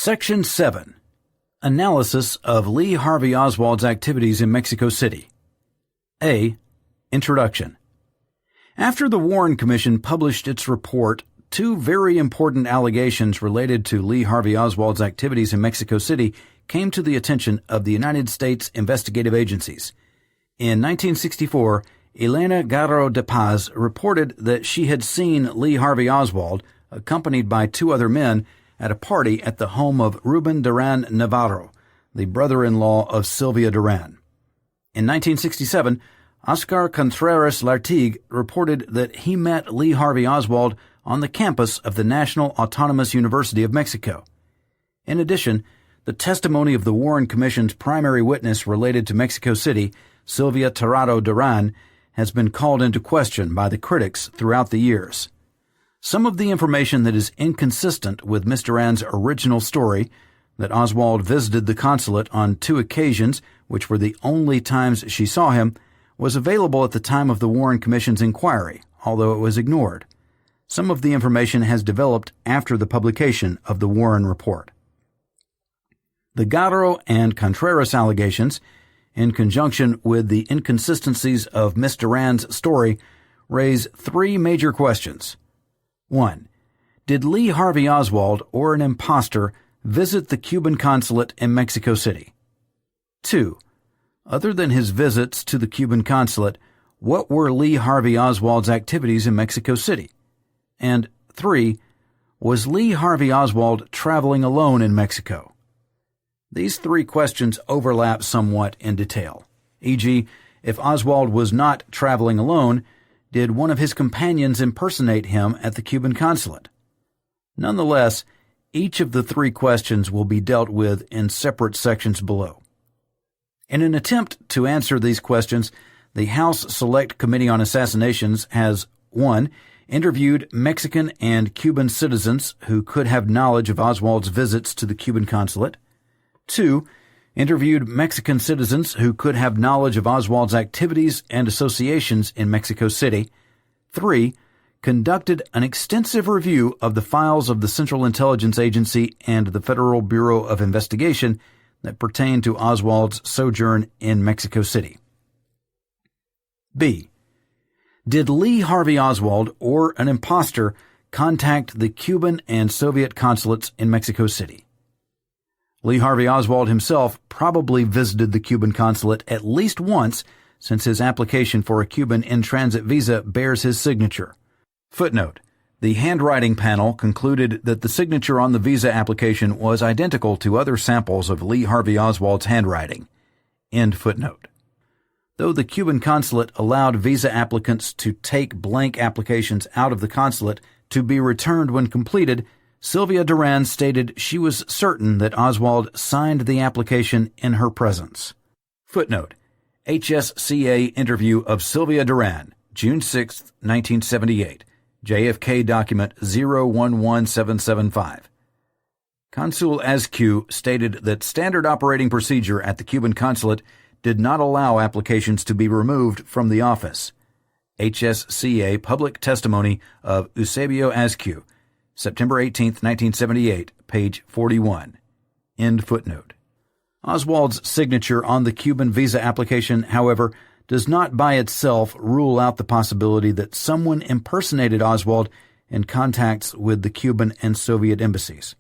Section 7. Analysis of Lee Harvey Oswald's activities in Mexico City. A. Introduction. After the Warren Commission published its report, two very important allegations related to Lee Harvey Oswald's activities in Mexico City came to the attention of the United States investigative agencies. In 1964, Elena Garro de Paz reported that she had seen Lee Harvey Oswald, accompanied by two other men, at a party at the home of Ruben Duran Navarro, the brother-in-law of Sylvia Duran. In 1967, Oscar Contreras Lartigue reported that he met Lee Harvey Oswald on the campus of the National Autonomous University of Mexico. In addition, the testimony of the Warren Commission's primary witness related to Mexico City, Sylvia Tirado Duran, has been called into question by the critics throughout the years. Some of the information that is inconsistent with Ms. Duran's original story, that Oswald visited the consulate on two occasions, which were the only times she saw him, was available at the time of the Warren Commission's inquiry, although it was ignored. Some of the information has developed after the publication of the Warren report. The Garro and Contreras allegations, in conjunction with the inconsistencies of Ms. Duran's story, raise three major questions. 1. Did Lee Harvey Oswald, or an imposter, visit the Cuban consulate in Mexico City? 2. Other than his visits to the Cuban consulate, what were Lee Harvey Oswald's activities in Mexico City? And 3. Was Lee Harvey Oswald traveling alone in Mexico? These three questions overlap somewhat in detail. E.g., if Oswald was not traveling alone, did one of his companions impersonate him at the Cuban consulate? Nonetheless, each of the three questions will be dealt with in separate sections below. In an attempt to answer these questions, the House Select Committee on Assassinations has 1. Interviewed Mexican and Cuban citizens who could have knowledge of Oswald's visits to the Cuban consulate. 2. Interviewed Mexican citizens who could have knowledge of Oswald's activities and associations in Mexico City. 3. Conducted an extensive review of the files of the Central Intelligence Agency and the Federal Bureau of Investigation that pertain to Oswald's sojourn in Mexico City. B. Did Lee Harvey Oswald, or an imposter, contact the Cuban and Soviet consulates in Mexico City? Lee Harvey Oswald himself probably visited the Cuban consulate at least once, since his application for a Cuban in-transit visa bears his signature. Footnote: the handwriting panel concluded that the signature on the visa application was identical to other samples of Lee Harvey Oswald's handwriting. End footnote. Though the Cuban consulate allowed visa applicants to take blank applications out of the consulate to be returned when completed, Sylvia Duran stated she was certain that Oswald signed the application in her presence. Footnote: HSCA interview of Sylvia Duran, June 6, 1978, JFK document 011775. Consul Askew stated that standard operating procedure at the Cuban consulate did not allow applications to be removed from the office. HSCA public testimony of Eusebio Askew, September 18, 1978, page 41. End footnote. Oswald's signature on the Cuban visa application, however, does not by itself rule out the possibility that someone impersonated Oswald in contacts with the Cuban and Soviet embassies.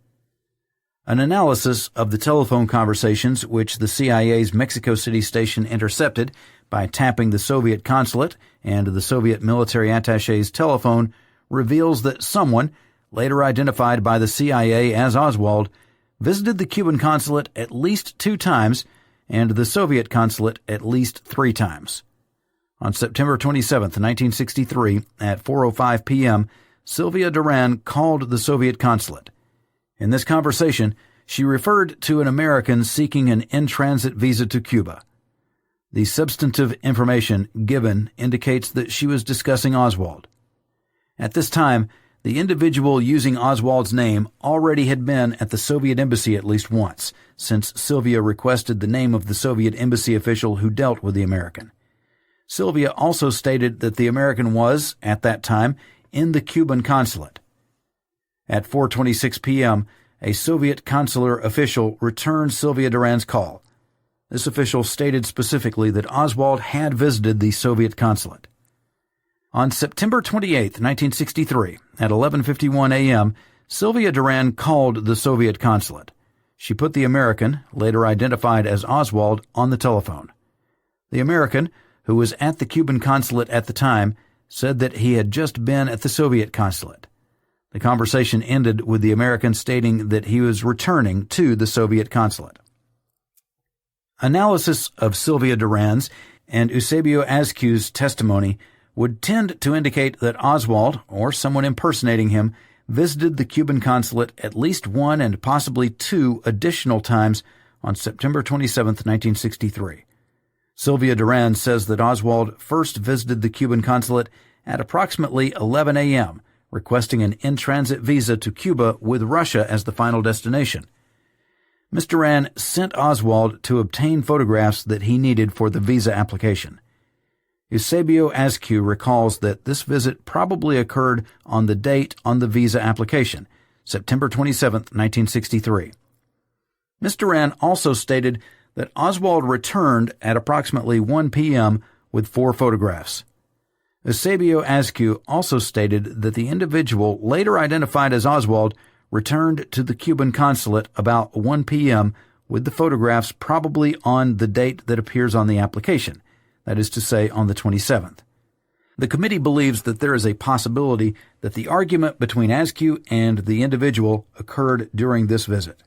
An analysis of the telephone conversations which the CIA's Mexico City station intercepted by tapping the Soviet consulate and the Soviet military attaché's telephone reveals that someone, later identified by the CIA as Oswald, visited the Cuban consulate at least 2 times and the Soviet consulate at least 3 times. On September 27, 1963, at 4:05 p.m., Sylvia Duran called the Soviet consulate. In this conversation, she referred to an American seeking an in-transit visa to Cuba. The substantive information given indicates that she was discussing Oswald. At this time, the individual using Oswald's name already had been at the Soviet embassy at least once, since Sylvia requested the name of the Soviet embassy official who dealt with the American. Sylvia also stated that the American was, at that time, in the Cuban consulate. At 4:26 p.m., a Soviet consular official returned Sylvia Duran's call. This official stated specifically that Oswald had visited the Soviet consulate. On September 28, 1963, at 11:51 a.m., Sylvia Duran called the Soviet consulate. She put the American, later identified as Oswald, on the telephone. The American, who was at the Cuban consulate at the time, said that he had just been at the Soviet consulate. The conversation ended with the American stating that he was returning to the Soviet consulate. Analysis of Sylvia Duran's and Eusebio Azcu's testimony would tend to indicate that Oswald, or someone impersonating him, visited the Cuban consulate at least one and possibly two additional times on September 27, 1963. Sylvia Duran says that Oswald first visited the Cuban consulate at approximately 11 a.m., requesting an in-transit visa to Cuba with Russia as the final destination. Ms. Duran sent Oswald to obtain photographs that he needed for the visa application. Eusebio Azcu recalls that this visit probably occurred on the date on the visa application, September 27, 1963. Ms. Duran also stated that Oswald returned at approximately 1 p.m. with 4 photographs. Eusebio Azcu also stated that the individual later identified as Oswald returned to the Cuban consulate about 1 p.m. with the photographs probably on the date that appears on the application, that is to say, on the 27th. The committee believes that there is a possibility that the argument between Azcu and the individual occurred during this visit.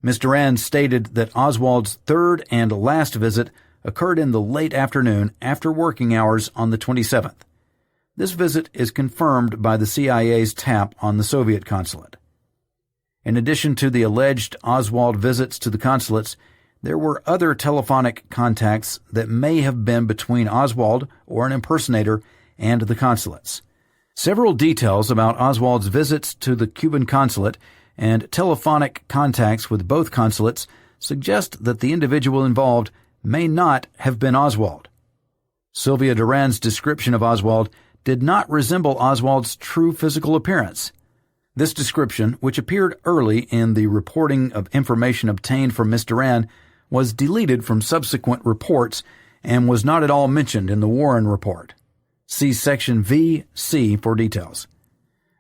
Ms. Duran stated that Oswald's third and last visit occurred in the late afternoon after working hours on the 27th. This visit is confirmed by the CIA's tap on the Soviet consulate. In addition to the alleged Oswald visits to the consulates, there were other telephonic contacts that may have been between Oswald or an impersonator and the consulates. Several details about Oswald's visits to the Cuban consulate and telephonic contacts with both consulates suggest that the individual involved may not have been Oswald. Sylvia Duran's description of Oswald did not resemble Oswald's true physical appearance. This description, which appeared early in the reporting of information obtained from Ms. Duran, was deleted from subsequent reports and was not at all mentioned in the Warren Report. See Section V.C. for details.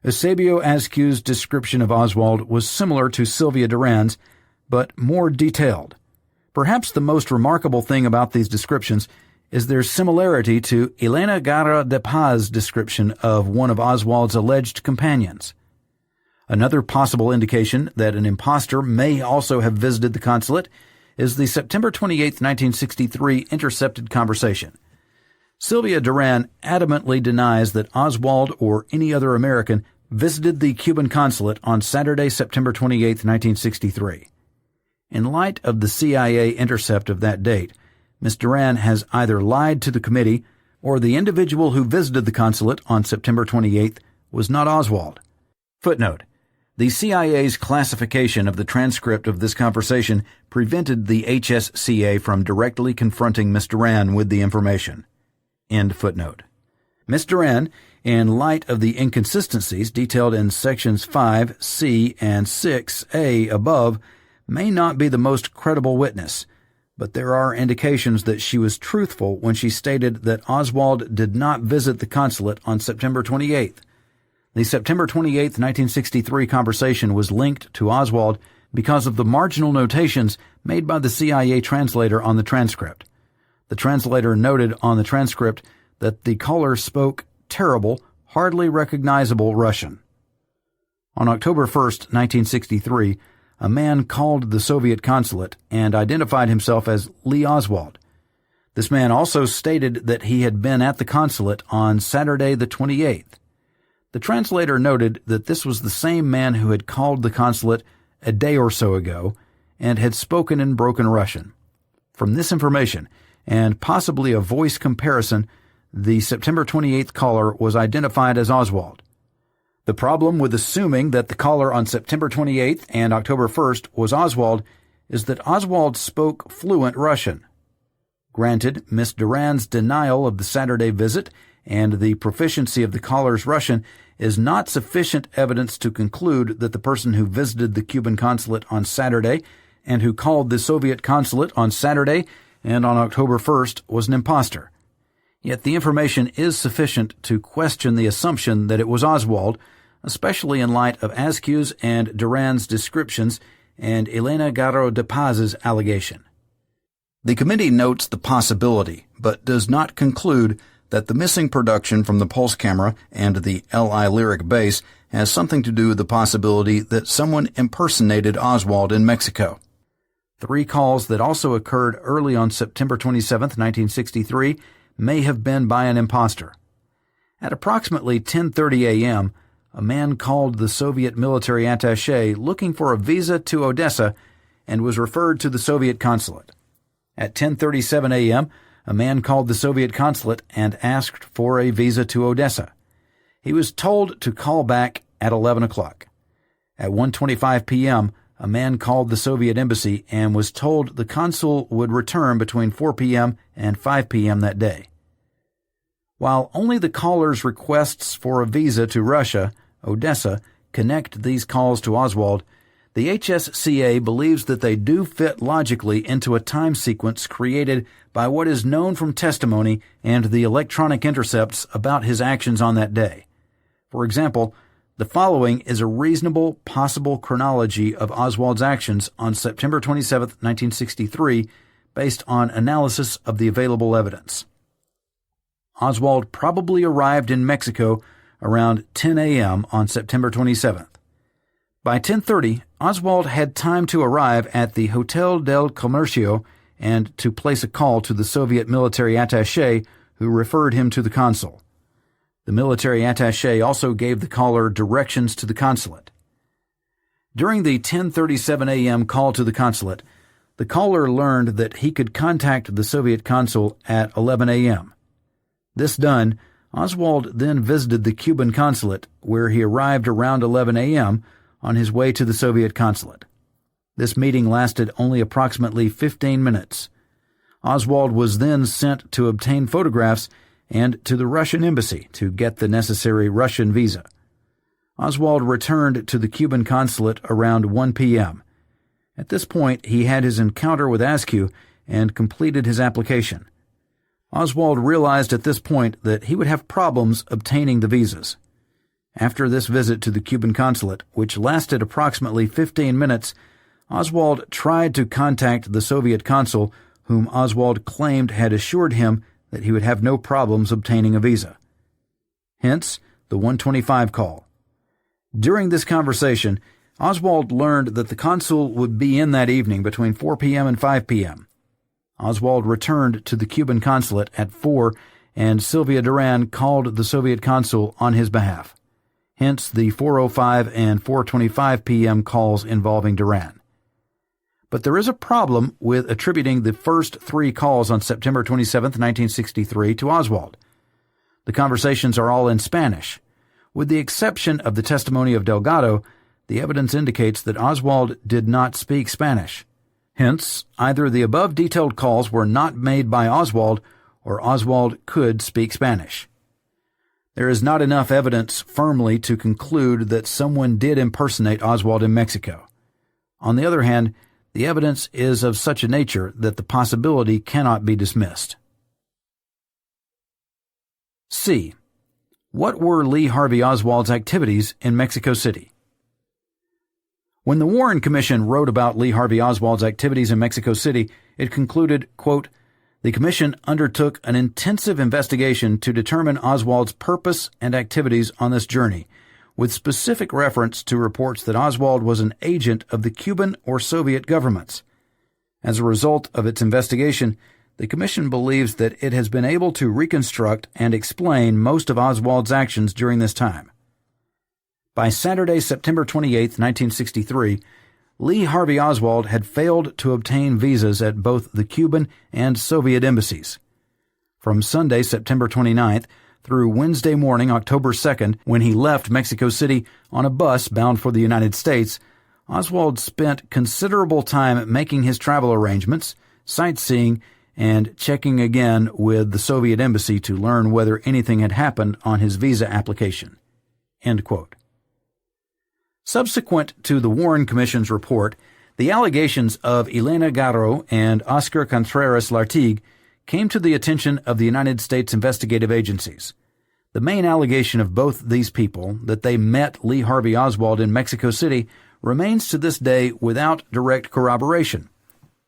Eusebio Azcu's description of Oswald was similar to Sylvia Duran's, but more detailed. Perhaps the most remarkable thing about these descriptions is their similarity to Elena Guerra de Paz's description of one of Oswald's alleged companions. Another possible indication that an impostor may also have visited the consulate is the September 28, 1963 intercepted conversation. Sylvia Duran adamantly denies that Oswald or any other American visited the Cuban consulate on Saturday, September 28, 1963. In light of the CIA intercept of that date, Ms. Duran has either lied to the committee or the individual who visited the consulate on September 28th was not Oswald. Footnote: the CIA's classification of the transcript of this conversation prevented the HSCA from directly confronting Ms. Duran with the information. End footnote. Ms. Duran, in light of the inconsistencies detailed in sections 5C and 6A above, may not be the most credible witness, but there are indications that she was truthful when she stated that Oswald did not visit the consulate on September 28th. The September 28, 1963 conversation was linked to Oswald because of the marginal notations made by the CIA translator on the transcript. The translator noted on the transcript that the caller spoke terrible, hardly recognizable Russian. On October 1, 1963, a man called the Soviet consulate and identified himself as Lee Oswald. This man also stated that he had been at the consulate on Saturday the 28th. The translator noted that this was the same man who had called the consulate a day or so ago and had spoken in broken Russian. From this information, and possibly a voice comparison, the September 28th caller was identified as Oswald. The problem with assuming that the caller on September 28th and October 1st was Oswald is that Oswald spoke fluent Russian. Granted, Miss Duran's denial of the Saturday visit and the proficiency of the caller's Russian is not sufficient evidence to conclude that the person who visited the Cuban consulate on Saturday and who called the Soviet consulate on Saturday and on October 1st was an imposter. Yet the information is sufficient to question the assumption that it was Oswald, especially in light of Ascue's and Duran's descriptions and Elena Garro de Paz's allegation. The committee notes the possibility, but does not conclude that the missing production from the pulse camera and the LI Lyric base has something to do with the possibility that someone impersonated Oswald in Mexico. 3 calls that also occurred early on September 27, 1963, may have been by an imposter. At approximately 10:30 a.m., a man called the Soviet military attaché looking for a visa to Odessa and was referred to the Soviet consulate. At 10:37 a.m., a man called the Soviet consulate and asked for a visa to Odessa. He was told to call back at 11 o'clock. At 1:25 p.m., a man called the Soviet embassy and was told the consul would return between 4 p.m. and 5 p.m. that day. While only the caller's requests for a visa to Russia, Odessa, connect these calls to Oswald, the HSCA believes that they do fit logically into a time sequence created by what is known from testimony and the electronic intercepts about his actions on that day. For example, the following is a reasonable possible chronology of Oswald's actions on September 27, 1963, based on analysis of the available evidence. Oswald probably arrived in Mexico around 10 a.m. on September 27th. By 10:30, Oswald had time to arrive at the Hotel del Comercio and to place a call to the Soviet military attaché who referred him to the consul. The military attaché also gave the caller directions to the consulate. During the 10:37 a.m. call to the consulate, the caller learned that he could contact the Soviet consul at 11 a.m. This done, Oswald then visited the Cuban consulate, where he arrived around 11 a.m. on his way to the Soviet consulate. This meeting lasted only approximately 15 minutes. Oswald was then sent to obtain photographs and to the Russian embassy to get the necessary Russian visa. Oswald returned to the Cuban consulate around 1 p.m. At this point, he had his encounter with Ascue and completed his application. Oswald realized at this point that he would have problems obtaining the visas. After this visit to the Cuban consulate, which lasted approximately 15 minutes, Oswald tried to contact the Soviet consul, whom Oswald claimed had assured him that he would have no problems obtaining a visa. Hence, the 1:25 call. During this conversation, Oswald learned that the consul would be in that evening between 4 p.m. and 5 p.m. Oswald returned to the Cuban consulate at 4, and Sylvia Duran called the Soviet consul on his behalf. Hence the 4:05 and 4:25 p.m. calls involving Duran. But there is a problem with attributing the first 3 calls on September 27, 1963, to Oswald. The conversations are all in Spanish. With the exception of the testimony of Delgado, the evidence indicates that Oswald did not speak Spanish. Hence, either the above detailed calls were not made by Oswald, or Oswald could speak Spanish. There is not enough evidence firmly to conclude that someone did impersonate Oswald in Mexico. On the other hand, the evidence is of such a nature that the possibility cannot be dismissed. C. What were Lee Harvey Oswald's activities in Mexico City? When the Warren Commission wrote about Lee Harvey Oswald's activities in Mexico City, it concluded, quote, "The Commission undertook an intensive investigation to determine Oswald's purpose and activities on this journey, with specific reference to reports that Oswald was an agent of the Cuban or Soviet governments. As a result of its investigation, the Commission believes that it has been able to reconstruct and explain most of Oswald's actions during this time." By Saturday, September 28, 1963, Lee Harvey Oswald had failed to obtain visas at both the Cuban and Soviet embassies. From Sunday, September 29th, through Wednesday morning, October 2nd, when he left Mexico City on a bus bound for the United States, Oswald spent considerable time making his travel arrangements, sightseeing, and checking again with the Soviet embassy to learn whether anything had happened on his visa application. End quote. Subsequent to the Warren Commission's report, the allegations of Elena Garro and Oscar Contreras Lartigue came to the attention of the United States investigative agencies. The main allegation of both these people, that they met Lee Harvey Oswald in Mexico City, remains to this day without direct corroboration.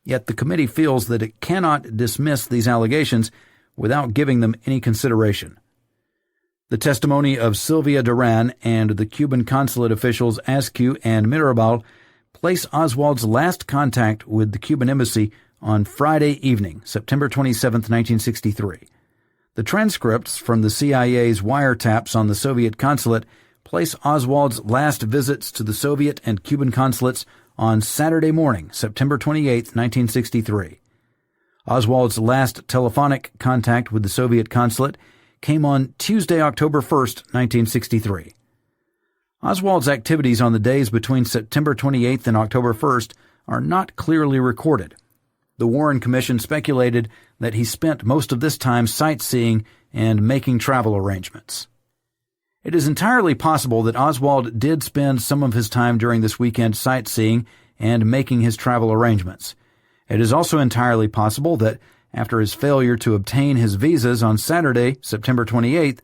Yet the committee feels that it cannot dismiss these allegations without giving them any consideration. The testimony of Sylvia Duran and the Cuban consulate officials Askew and Mirabal place Oswald's last contact with the Cuban embassy on Friday evening, September 27, 1963. The transcripts from the CIA's wiretaps on the Soviet consulate place Oswald's last visits to the Soviet and Cuban consulates on Saturday morning, September 28, 1963. Oswald's last telephonic contact with the Soviet consulate came on Tuesday, October 1, 1963. Oswald's activities on the days between September 28th and October 1st are not clearly recorded. The Warren Commission speculated that he spent most of this time sightseeing and making travel arrangements. It is entirely possible that Oswald did spend some of his time during this weekend sightseeing and making his travel arrangements. It is also entirely possible that after his failure to obtain his visas on Saturday, September 28th,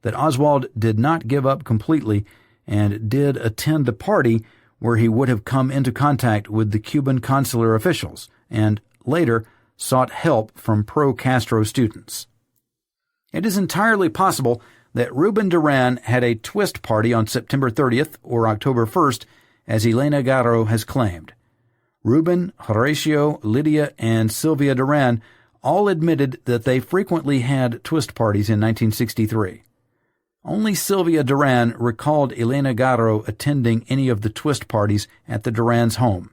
that Oswald did not give up completely and did attend the party where he would have come into contact with the Cuban consular officials and later sought help from pro-Castro students. It is entirely possible that Ruben Duran had a twist party on September 30th or October 1st, as Elena Garro has claimed. Ruben, Horacio, Lydia, and Sylvia Duran all admitted that they frequently had twist parties in 1963. Only Sylvia Duran recalled Elena Garro attending any of the twist parties at the Duran's home.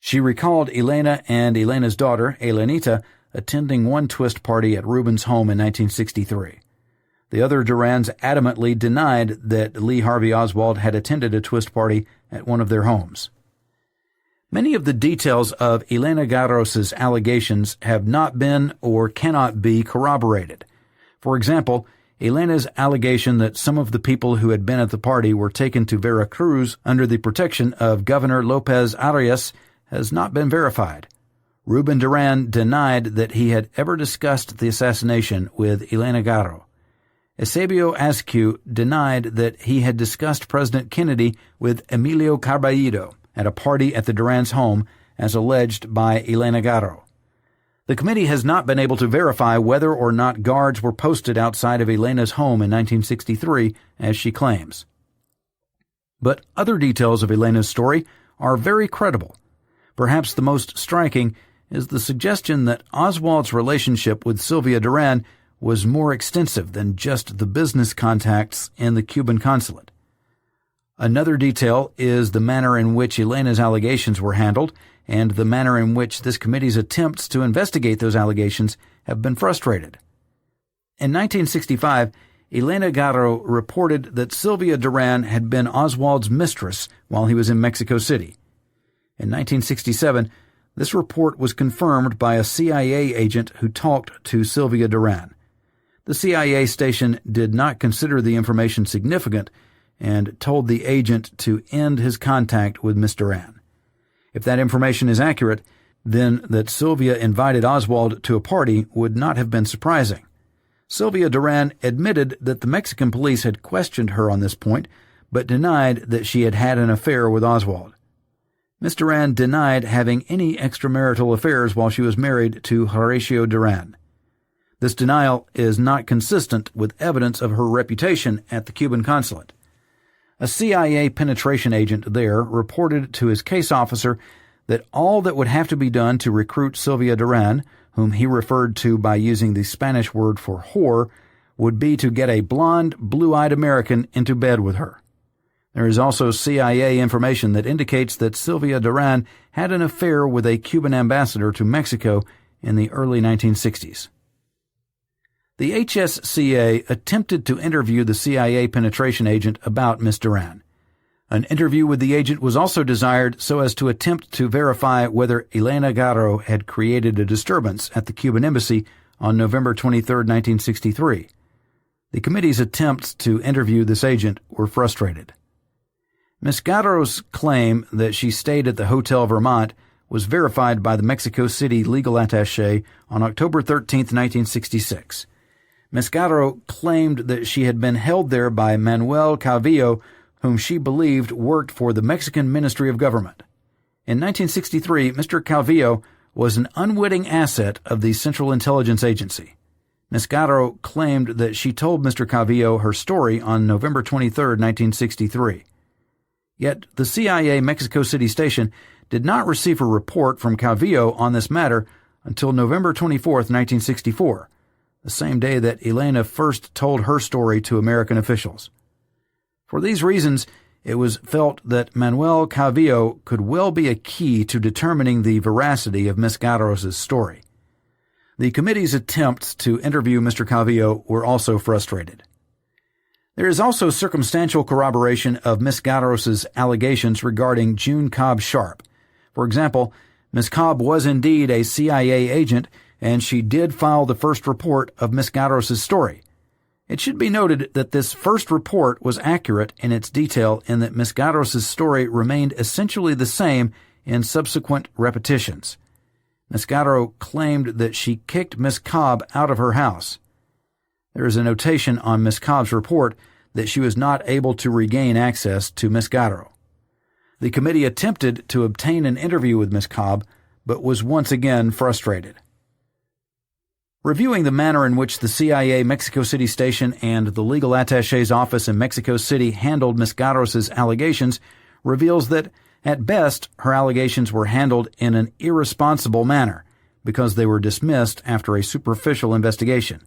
She recalled Elena and Elena's daughter, Elenita, attending one twist party at Ruben's home in 1963. The other Durans adamantly denied that Lee Harvey Oswald had attended a twist party at one of their homes. Many of the details of Elena Garros' allegations have not been or cannot be corroborated. For example, Elena's allegation that some of the people who had been at the party were taken to Veracruz under the protection of Governor Lopez Arias has not been verified. Ruben Duran denied that he had ever discussed the assassination with Elena Garro. Eusebio Askew denied that he had discussed President Kennedy with Emilio Carballido at a party at the Duran's home, as alleged by Elena Garro. The committee has not been able to verify whether or not guards were posted outside of Elena's home in 1963, as she claims. But other details of Elena's story are very credible. Perhaps the most striking is the suggestion that Oswald's relationship with Sylvia Duran was more extensive than just the business contacts in the Cuban consulate. Another detail is the manner in which Elena's allegations were handled and the manner in which this committee's attempts to investigate those allegations have been frustrated. In 1965, Elena Garro reported that Sylvia Duran had been Oswald's mistress while he was in Mexico City. In 1967, this report was confirmed by a CIA agent who talked to Sylvia Duran. The CIA station did not consider the information significant and told the agent to end his contact with Miss Duran. If that information is accurate, then that Sylvia invited Oswald to a party would not have been surprising. Sylvia Duran admitted that the Mexican police had questioned her on this point, but denied that she had had an affair with Oswald. Miss Duran denied having any extramarital affairs while she was married to Horacio Duran. This denial is not consistent with evidence of her reputation at the Cuban consulate. A CIA penetration agent there reported to his case officer that all that would have to be done to recruit Sylvia Duran, whom he referred to by using the Spanish word for whore, would be to get a blonde, blue-eyed American into bed with her. There is also CIA information that indicates that Sylvia Duran had an affair with a Cuban ambassador to Mexico in the early 1960s. The HSCA attempted to interview the CIA penetration agent about Miss Duran. An interview with the agent was also desired so as to attempt to verify whether Elena Garro had created a disturbance at the Cuban embassy on November 23, 1963. The committee's attempts to interview this agent were frustrated. Ms. Garo's claim that she stayed at the Hotel Vermont was verified by the Mexico City legal attaché on October 13, 1966. Ms. Garo claimed that she had been held there by Manuel Calvillo, whom she believed worked for the Mexican Ministry of Government. In 1963, Mr. Calvillo was an unwitting asset of the Central Intelligence Agency. Ms. Garo claimed that she told Mr. Calvillo her story on November 23, 1963. Yet the CIA Mexico City station did not receive a report from Calvillo on this matter until November 24, 1964, the same day that Elena first told her story to American officials. For these reasons, it was felt that Manuel Calvillo could well be a key to determining the veracity of Ms. Garo's story. The committee's attempts to interview Mr. Calvillo were also frustrated. There is also circumstantial corroboration of Ms. Garo's allegations regarding June Cobb Sharp. For example, Ms. Cobb was indeed a CIA agent, and she did file the first report of Ms. Garo's story. It should be noted that this first report was accurate in its detail in that Ms. Garo's story remained essentially the same in subsequent repetitions. Ms. Garo claimed that she kicked Ms. Cobb out of her house. There is a notation on Ms. Cobb's report that she was not able to regain access to Ms. Garo. The committee attempted to obtain an interview with Ms. Cobb, but was once again frustrated. Reviewing the manner in which the CIA Mexico City station and the legal attaché's office in Mexico City handled Ms. Garo's allegations reveals that, at best, her allegations were handled in an irresponsible manner because they were dismissed after a superficial investigation.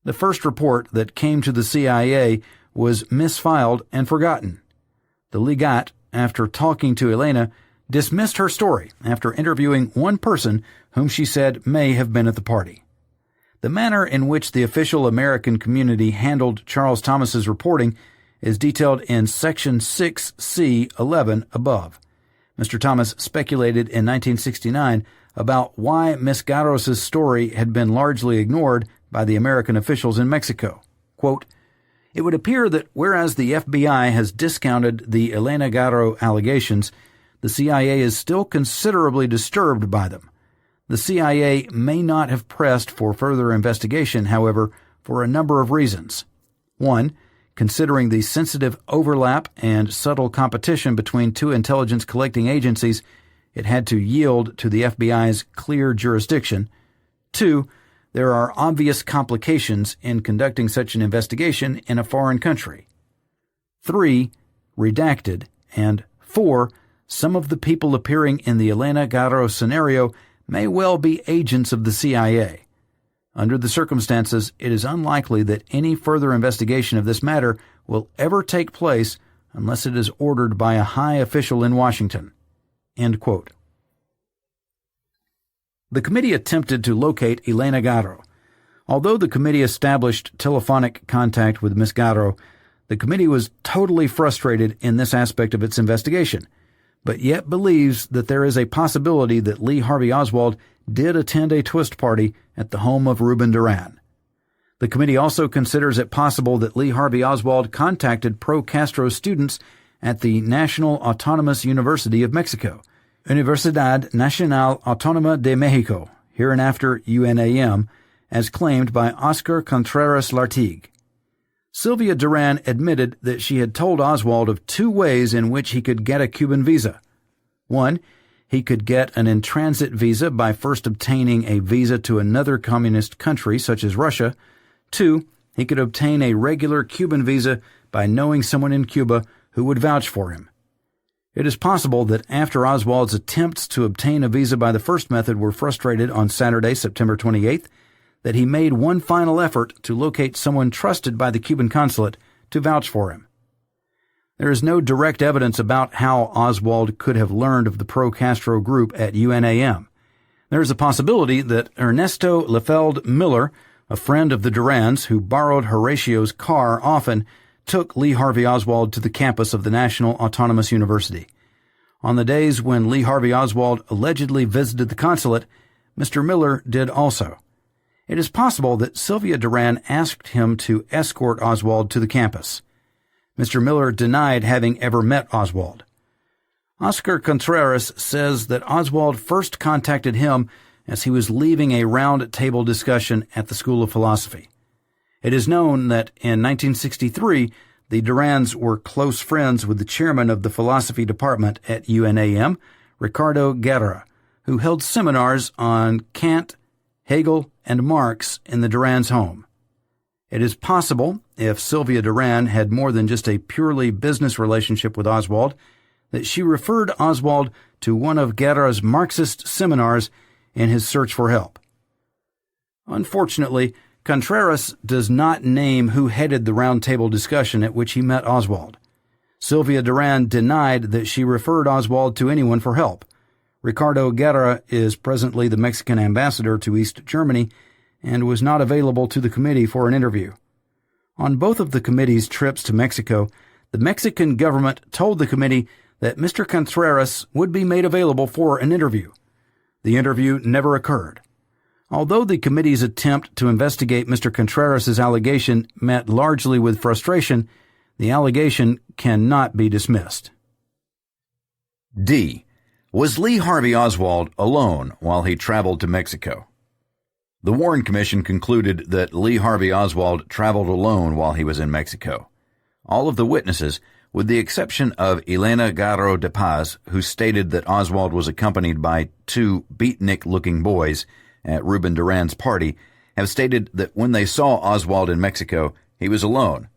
The first report that came to the CIA was misfiled and forgotten. The Legat, after talking to Elena, dismissed her story after interviewing one person whom she said may have been at the party. The manner in which the official American community handled Charles Thomas's reporting is detailed in Section 6C11 above. Mr. Thomas speculated in 1969 about why Ms. Garo's story had been largely ignored by the American officials in Mexico. Quote, "It would appear that whereas the FBI has discounted the Elena Garo allegations, the CIA is still considerably disturbed by them. The CIA may not have pressed for further investigation, however, for a number of reasons. 1. Considering the sensitive overlap and subtle competition between two intelligence collecting agencies, it had to yield to the FBI's clear jurisdiction. 2. There are obvious complications in conducting such an investigation in a foreign country. 3. Redacted. And 4. Some of the people appearing in the Elena Garo scenario may well be agents of the CIA. Under the circumstances, it is unlikely that any further investigation of this matter will ever take place unless it is ordered by a high official in Washington." End quote. The committee attempted to locate Elena Garo. Although the committee established telephonic contact with Ms. Garo, the committee was totally frustrated in this aspect of its investigation, but yet believes that there is a possibility that Lee Harvey Oswald did attend a twist party at the home of Ruben Duran. The committee also considers it possible that Lee Harvey Oswald contacted pro-Castro students at the National Autonomous University of Mexico, Universidad Nacional Autónoma de Mexico, hereinafter UNAM, as claimed by Oscar Contreras Lartigue. Sylvia Duran admitted that she had told Oswald of two ways in which he could get a Cuban visa. 1. He could get an in-transit visa by first obtaining a visa to another communist country, such as Russia. 2. He could obtain a regular Cuban visa by knowing someone in Cuba who would vouch for him. It is possible that after Oswald's attempts to obtain a visa by the first method were frustrated on Saturday, September 28th, that he made one final effort to locate someone trusted by the Cuban consulate to vouch for him. There is no direct evidence about how Oswald could have learned of the pro-Castro group at UNAM. There is a possibility that Ernesto Lefeld Miller, a friend of the Durans who borrowed Horatio's car often, took Lee Harvey Oswald to the campus of the National Autonomous University. On the days when Lee Harvey Oswald allegedly visited the consulate, Mr. Miller did also. It is possible that Sylvia Duran asked him to escort Oswald to the campus. Mr. Miller denied having ever met Oswald. Oscar Contreras says that Oswald first contacted him as he was leaving a round-table discussion at the School of Philosophy. It is known that in 1963, the Durans were close friends with the chairman of the philosophy department at UNAM, Ricardo Guerra, who held seminars on Kant, Hegel, and Marx in the Durans' home. It is possible, if Sylvia Duran had more than just a purely business relationship with Oswald, that she referred Oswald to one of Guerra's Marxist seminars in his search for help. Unfortunately, Contreras does not name who headed the round-table discussion at which he met Oswald. Sylvia Duran denied that she referred Oswald to anyone for help. Ricardo Guerra is presently the Mexican ambassador to East Germany and was not available to the committee for an interview. On both of the committee's trips to Mexico, the Mexican government told the committee that Mr. Contreras would be made available for an interview. The interview never occurred. Although the committee's attempt to investigate Mr. Contreras' allegation met largely with frustration, the allegation cannot be dismissed. D. Was Lee Harvey Oswald alone while he traveled to Mexico? The Warren Commission concluded that Lee Harvey Oswald traveled alone while he was in Mexico. All of the witnesses, with the exception of Elena Garro de Paz, who stated that Oswald was accompanied by two beatnik-looking boys at Ruben Duran's party, have stated that when they saw Oswald in Mexico, he was alone.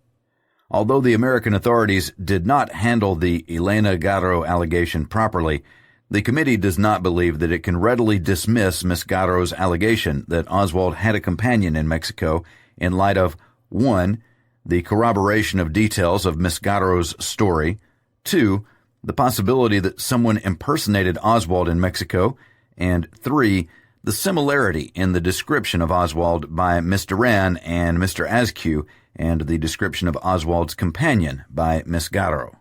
Although the American authorities did not handle the Elena Garro allegation properly, the committee does not believe that it can readily dismiss Ms. Garro's allegation that Oswald had a companion in Mexico in light of 1. The corroboration of details of Ms. Garro's story, 2. The possibility that someone impersonated Oswald in Mexico, and 3. The similarity in the description of Oswald by Miss Duran and Mr. Askew and the description of Oswald's companion by Miss Garro.